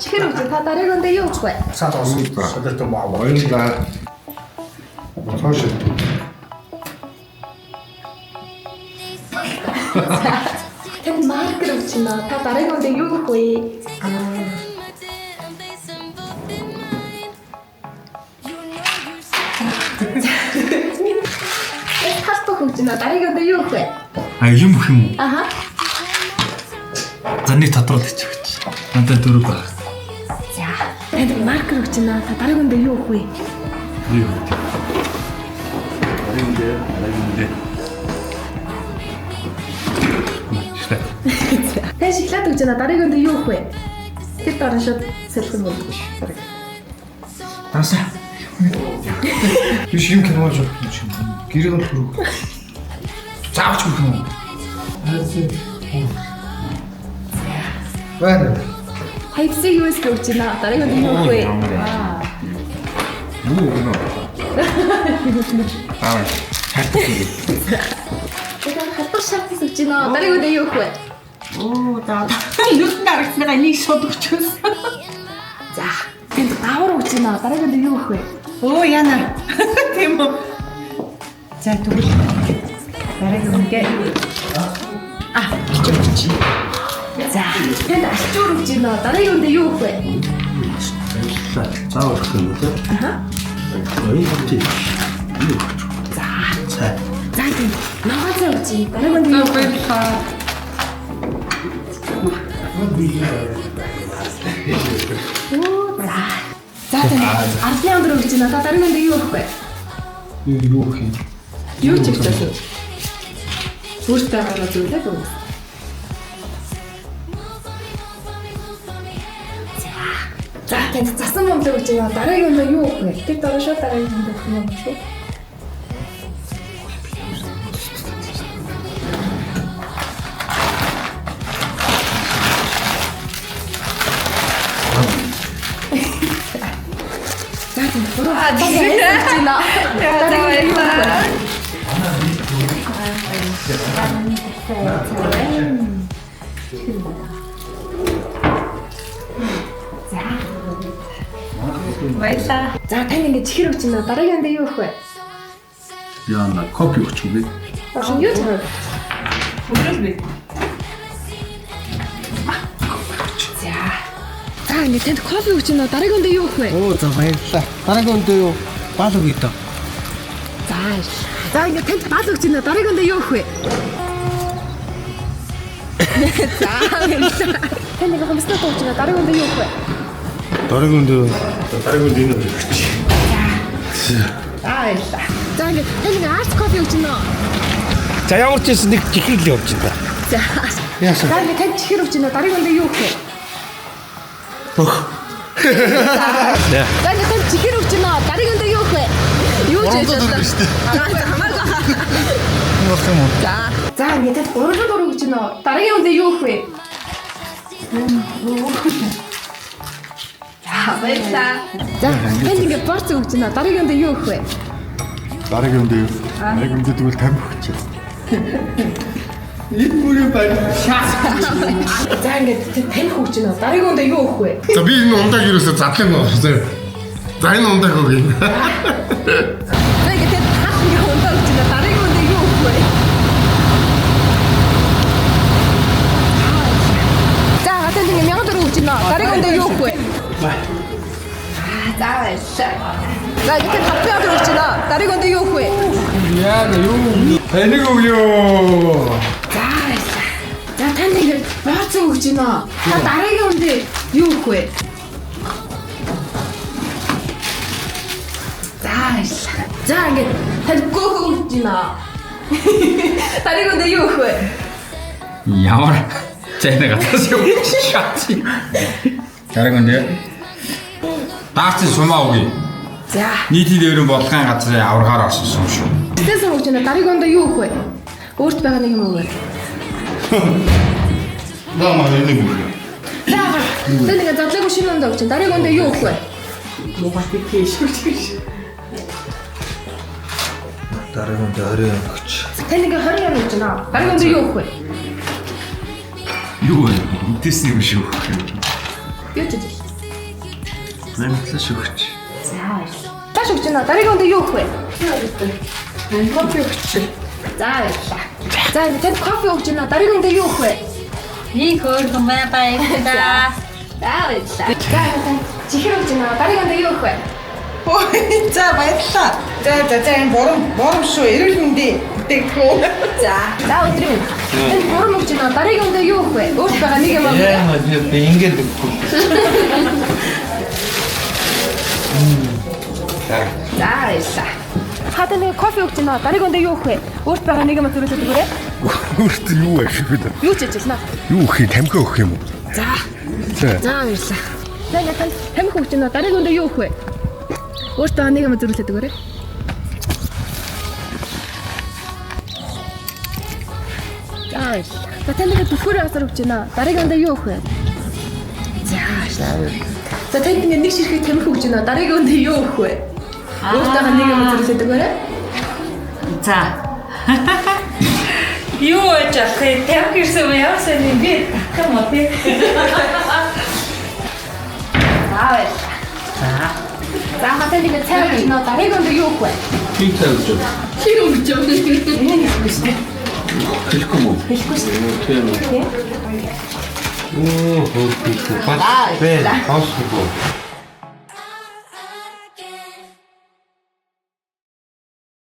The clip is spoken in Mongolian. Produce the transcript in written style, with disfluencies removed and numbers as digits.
чихэр өгч та дарыг өндөө юу өгөх вэ? Саад осуулдаа. Садтай баярлалаа. Цааш. Танд маркер өгч нэ. Та дарыг өндөө юу өгөх вэ? Хастах өгч нэ. Дарыг өндөө юу өгөх вэ? Юм бүх юм уу? Аха. За нэг тодруулж өгч. Надад дөрөв баг. За. Танд маркер өгч нэ. Та дарыг өндөө юу өгөх вэ? Юу вэ? Арай Тэ шоколад өгч нэ. Дарыг өндөө юу өгөх вэ? Тэр дараа шууд сэлхэн болдог ш. Тасаа. Биш юм кино жоо юм. Гэрэл төрөг. Заавч өгөх юм. Байна. Хайпсыг юу гэж өгч нэ. Дарыг өндөө юу өгөх вэ? Юу гэнэ? Аа. Тэгэхээр хатар шатс өгч нэ. Дарыг өндөө юу өгөх вэ? Оо за. Нүдэн харагдсанаа нэг шууд өгчөөс. За. Тэнд давар өгч нэ. Дарыг өндөө юу өгөх вэ? Оо яна. Тийм үү. За тэгвэл дараагийн үндэ. Чичиж. За. Тэнд ачуур өгч нэ. Дарыг өндөө юу өгөх вэ? Заавал өгөх юм уу? Аха. Ой, чи. За. За. За тийм. Ногоцоо өгч. Дарыг өндөө юу өгөх вэ? Оо за. За тийм. Ардын өндөр өгч нэ. Та дарыг өндөө юу өгөх вэ? Юу гэх юм? Юу ч их тасуу. Бүртээ гараа зүйлээ гоо. За тэнд засан момлог өгч яа. Дараагийн өндөө юу өгөх вэ? Тэр дараа шууд дараагийн өндөө өгөх юм шүү. За тэнд буруу. Дараагийн юу өгөх вэ? Баярлаа. За тань ингэ чихэр өгч нэ. Дараагийн өндөө юу өгөх вэ? Яна кофе өгч үгүй. Оршин юу чарав? Өнөөдөр би. За ингэ танд кофе өгч нэ. Дараагийн өндөө юу өгөх вэ? Оо за баярлалаа. Дараагийн өндөө юу? Баал өгье дөө. За. За ингэ танд бал өгч нэ. Дараагийн өндөө юу өгөх вэ? За. Танд ингэ хомсноо өгч нэ. Дараагийн өндөө юу өгөх вэ? Дараагийн өндөө энэ өгч. За. За ингэ танд ингэ арт кофе өгч нэ. За ямар ч юм нэг чихрэл явж байна. За. Яасан? За ингэ танд чихэр өгч нэ. Дараагийн өндөө юу өгөх вэ? Бөх. За ингэ танд чихэр өгч нэ. Дараагийн өндөө юу өгөх вэ? Юу ч хийж байна. Хамаагүй. Юу юм уу? За. За ингэ танд гурван өгч нэ. Дараагийн өндөө юу өгөх вэ? Баярлаа. За танд ингэ борц өгч нэ. Дараагийн өндөө юу өгөх вэ? Дараагийн өндөө юу? Дараагийн өндөө тэгвэл 50 өгч. Энэ бүрийн байна. За ингэ тань өгч нэ. Дараагийн өндөө юу өгөх вэ? За би энэ ундааг юусоо задлан гоо. За энэ ундааг өгье. За ингэ танд хат ингэ өндөө өгч нэ. Дараагийн өндөө юу өгөх вэ? За танд ингэ 1000 өгч нэ. Дараагийн өндөө юу өгөх вэ? За баярлалаа. За ингэ танд 7000 өгч нэ. Дараагийн өндөө юу өгөх вэ? Яа юу? Энийг өгөө. За баярлалаа. За танд ингэ бооц өгч нэ. Та дараагийн өндөө юу өгөх вэ? За баярлалаа. За ингэ танд гөөх өгч нэ. Дараагийн өндөө юу өгөх вэ? Ямар цайнаа гатас юу шат. Дараагийн үндэ. Даарч сумаа үгүй. За. Нийтийн дээрэн бодлогын газрын аваргаар орсон шүү. Тэсэн өгч нэ. Дараагийн өндөө юу өгөх вэ? Өөрт байгаа нэг юм өгөө. Намаа энийг өгье. За. Танд ингэ задлаагүй шинэ өндөө өгч. Дараагийн өндөө юу өгөх вэ? Муухай тийш. Дараагийн өндөө 20 өгч. Танд ингэ 20 өгч нэ. Дараагийн өндөө юу өгөх вэ? Юу вэ? Үдээс юм шүү. Юу ч гэж. Намтлаа шүгч. За. Тааш өгч байна. Дараагийн өндөө юу өгөх вэ? Кофе өгч. За баярлалаа. За энэ танд кофе өгч байна. Дараагийн өндөө юу өгөх вэ? Ийм хөөрхөн баярлалаа. За баярлалаа. За энэ чихэр өгч байна. Дараагийн өндөө юу өгөх вэ? За баярлалаа. За энэ бором шүү. Эрүүл мэндийн бүтээгдэхүүн. За өдрийн минь. Танд гурам өгч байна. Дараагийн өндөө юу өгөх вэ? Өөрт байгаа нэг юм аа. Яа би ингэж өгөхгүй. За баярлалаа. Хата нэг кофе өгч байна. Дараагийн өндөө юу өгөх вэ? Өөрт байгаа нэг юм зөвлөд өгөөрэй. Өөрт юу вэ гэвэл Юу ч хийж байна. юу өгөх юм тамхи өгөх юм уу? За баярлалаа. За яг тамхи өгч байна. Дараагийн өндөө юу өгөх вэ? Өөрт байгаа нэг юм зөвлөд өгөөрэй. За баярлалаа. За танд нэг түлхүүрийн газар өгч байна. Дараагийн өндөө юу өгөх вэ? За танд нэг ширхэг тамхи өгч байна. Дараагийн өндөө юу өгөх вэ? Өөрт байгаа нэг юм зөвлөд өгөөрэй. За. Юу гэж ахыг тавих гэсэн юм яасан юм би татах юм уу тий. За хатаа нэг цай өгч байна. Дараагийн өндөө юу өгөх вэ? Хин цай өгч. Хин өгч байна. Энэ нэг үстэй. Хэлэхгүй мүү? Хэлэхгүй шүү. Тийм. Тийм. Оо хөөе. Бат. Бэ. Хос хөө.